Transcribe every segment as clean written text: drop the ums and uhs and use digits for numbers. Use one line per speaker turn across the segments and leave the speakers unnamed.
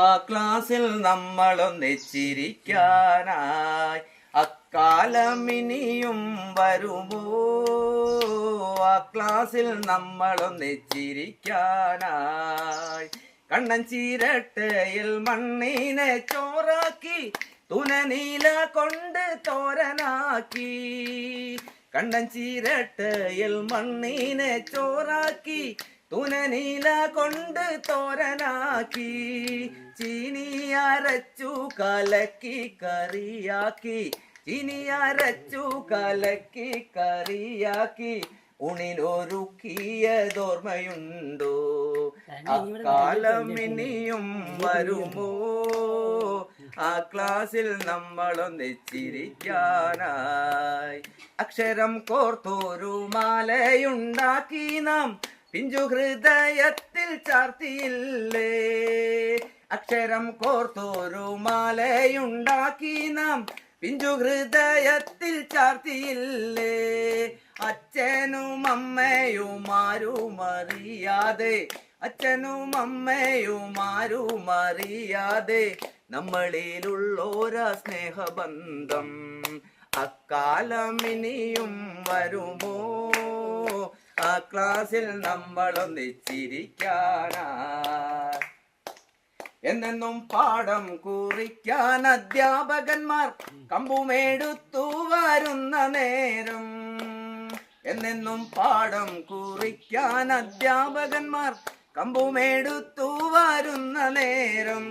ആ ക്ലാസ്സിൽ നമ്മളൊന്നിച്ചിരിക്കാനായി അക്കാലം ഇനിയും വരുമോ? ആ ക്ലാസ്സിൽ നമ്മളൊന്നിച്ചിരിക്കാനായി കണ്ണൻ ചീരട്ടയിൽ മണ്ണിനെ ചോറാക്കി തുനനീല കൊണ്ട് തോരനാക്കി. കണ്ണൻ ചീരട്ടയിൽ മണ്ണിനെ ചോറാക്കി തുനനീല കൊണ്ട് തോരനാക്കി. ചീനി അരച്ചു കലക്കി കറിയാക്കി, ചീനി അരച്ചു കലക്കി കറിയാക്കി ഉണിലൊരുക്കിയതോർമ്മയുണ്ടോ? അക്കാലം ഇനിയും വരുമോ? ആ ക്ലാസ്സിൽ നമ്മളൊന്നിച്ചിരിക്കാനായി അക്ഷരം കോർത്തൊരു മാലയുണ്ടാക്കി നാം പിഞ്ചു ഹൃദയത്തിൽ ചാർത്തിയില്ലേ? അക്ഷരം കോർത്തൊരു മാലയുണ്ടാക്കി നാം പിഞ്ചു ഹൃദയത്തിൽ ചാർത്തിയില്ലേ? അച്ഛനും അമ്മയും ആരും അറിയാതെ, അച്ഛനും അമ്മയും ആരും അറിയാതെ നമ്മളിലുള്ളോരാ സ്നേഹബന്ധം അക്കാലം ഇനിയും വരുമോ? ആ ക്ലാസ്സിൽ നമ്മളൊന്നിച്ചിരിക്കാനായി എന്നെന്നും പാഠം കുറിക്കാൻ അധ്യാപകന്മാർ കമ്പുമെടുത്തു വരുന്ന നേരം, എന്നെന്നും പാഠം കുറിക്കാൻ അധ്യാപകന്മാർ കമ്പുമെടുത്തു വരുന്ന നേരം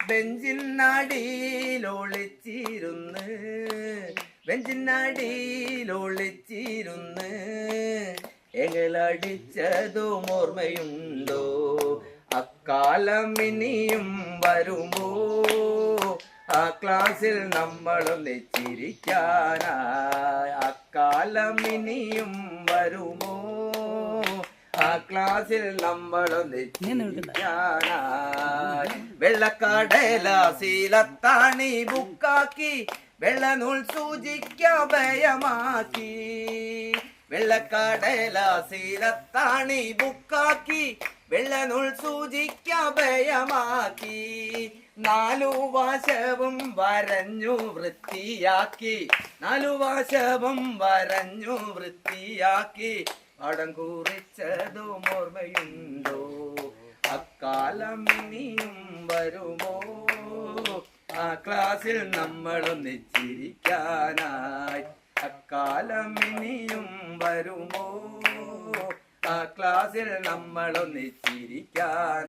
ബെഞ്ചിനടിയിലൊളിച്ചിരുന്ന്, ബെഞ്ചിനടിയിലൊളിച്ചിരുന്ന് എങ്ങളടിച്ചതും ഓർമ്മയുണ്ടോ? അക്കാലം ഇനിയും വരുമോ? ആ ക്ലാസ്സിൽ നമ്മളൊന്നിച്ചിരിക്കാനായി അക്കാലം ഇനിയും വരുമോ? ആ ക്ലാസ്സിൽ നമ്മളൊന്നിച്ചിരിക്കാനായി വെള്ളക്കടലാസിലത്താണി ബുക്കാക്കി വെള്ളനൂൽ സൂചിക്ക ഭയമാക്കി. വെള്ളക്കടലാസിലത്താണി ബുക്കാക്കി വെള്ളനൂൽ സൂചിക്ക ഭയമാക്കി. നാലു വശവും വരഞ്ഞു വൃത്തിയാക്കി, നാലു വശവും വരഞ്ഞു വൃത്തിയാക്കി പടം കുറിച്ചതും ഓർമ്മയുണ്ടോ? അക്കാലം ഇനിയും വരുമോ? ആ ക്ലാസ്സിൽ നമ്മളൊന്നിച്ചിരിക്കാനായി അക്കാലം ഇനിയും വരുമോ? ആ ക്ലാസ്സിൽ നമ്മളൊന്നിച്ചിരിക്കാൻ